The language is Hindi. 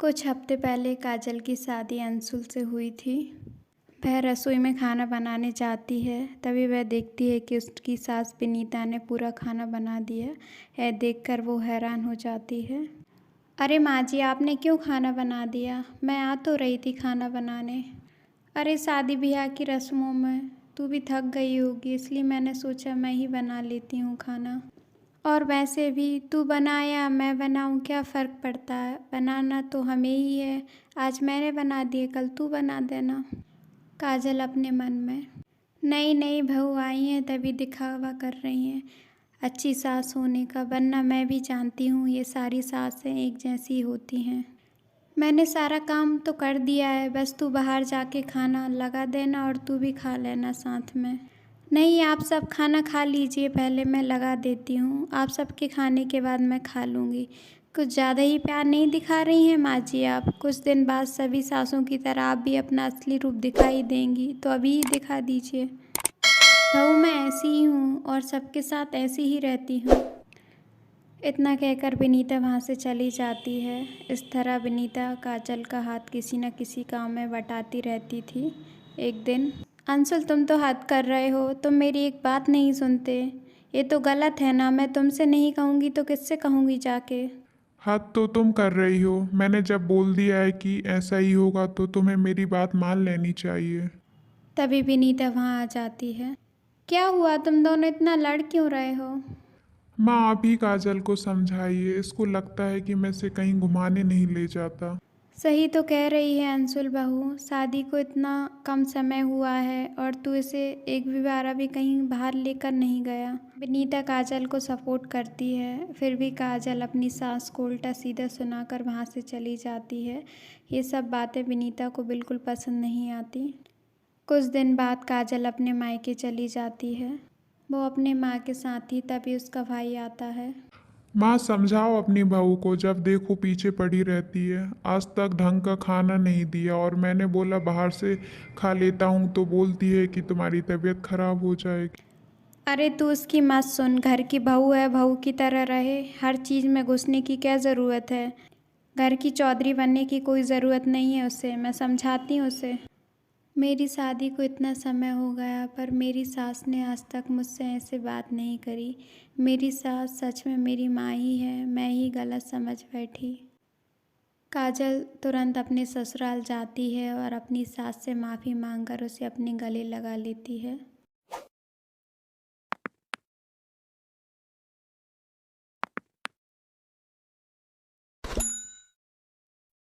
कुछ हफ्ते पहले काजल की शादी अंशुल से हुई थी। वह रसोई में खाना बनाने जाती है, तभी वह देखती है कि उसकी सास विनीता ने पूरा खाना बना दिया। यह देखकर वो हैरान हो जाती है। अरे माँ जी, आपने क्यों खाना बना दिया? मैं आ तो रही थी खाना बनाने। अरे शादी ब्याह की रस्मों में तू भी थक गई होगी, इसलिए मैंने सोचा मैं ही बना लेती हूँ खाना। और वैसे भी तू बनाए या मैं बनाऊँ, क्या फ़र्क पड़ता है? बनाना तो हमें ही है। आज मैंने बना दिए, कल तू बना देना। काजल अपने मन में, नई नई बहू आई हैं तभी दिखावा कर रही हैं अच्छी सास होने का, वरना मैं भी जानती हूँ ये सारी सासें एक जैसी होती हैं। मैंने सारा काम तो कर दिया है, बस तू बाहर जाके खाना लगा देना और तू भी खा लेना साथ में। नहीं, आप सब खाना खा लीजिए, पहले मैं लगा देती हूँ। आप सबके खाने के बाद मैं खा लूँगी। कुछ ज़्यादा ही प्यार नहीं दिखा रही हैं माँ जी आप? कुछ दिन बाद सभी सासों की तरह आप भी अपना असली रूप दिखाई देंगी, तो अभी ही दिखा दीजिए। बहू मैं ऐसी ही हूँ और सबके साथ ऐसी ही रहती हूँ। इतना कहकर विनीता वहाँ से चली जाती है। इस तरह विनीता काजल का हाथ किसी न किसी काम में बटाती रहती थी। एक दिन, अंशुल तुम तो हद कर रहे हो, तुम मेरी एक बात नहीं सुनते। ये तो गलत है ना, मैं तुमसे नहीं कहूँगी तो किससे कहूँगी जाके? हद तो तुम कर रही हो। मैंने जब बोल दिया है कि ऐसा ही होगा तो तुम्हें मेरी बात मान लेनी चाहिए। तभी विनीता वहाँ आ जाती है। क्या हुआ, तुम दोनों इतना लड़ क्यों रहे हो? माँ, आप ही काजल को समझाइए। इसको लगता है कि मैं इसे कहीं घुमाने नहीं ले जाता। सही तो कह रही है अंशुल बहू, शादी को इतना कम समय हुआ है और तू इसे एक भी बार भी कहीं बाहर लेकर नहीं गया। विनीता काजल को सपोर्ट करती है, फिर भी काजल अपनी सास को उल्टा सीधा सुनाकर वहाँ से चली जाती है। ये सब बातें विनीता को बिल्कुल पसंद नहीं आती। कुछ दिन बाद काजल अपने मायके चली जाती है। वो अपने माँ के साथ ही, तभी उसका भाई आता है। माँ, समझाओ अपनी बहू को, जब देखो पीछे पड़ी रहती है। आज तक ढंग का खाना नहीं दिया और मैंने बोला बाहर से खा लेता हूँ तो बोलती है कि तुम्हारी तबीयत खराब हो जाएगी। अरे तू उसकी मत सुन, घर की बहू है, बहू की तरह रहे। हर चीज़ में घुसने की क्या ज़रूरत है? घर की चौधरी बनने की कोई ज़रूरत नहीं है उसे, मैं समझाती हूँ उसे। मेरी शादी को इतना समय हो गया पर मेरी सास ने आज तक मुझसे ऐसे बात नहीं करी। मेरी सास सच में मेरी माँ ही है, मैं ही गलत समझ बैठी। काजल तुरंत अपने ससुराल जाती है और अपनी सास से माफ़ी मांगकर उसे अपने गले लगा लेती है।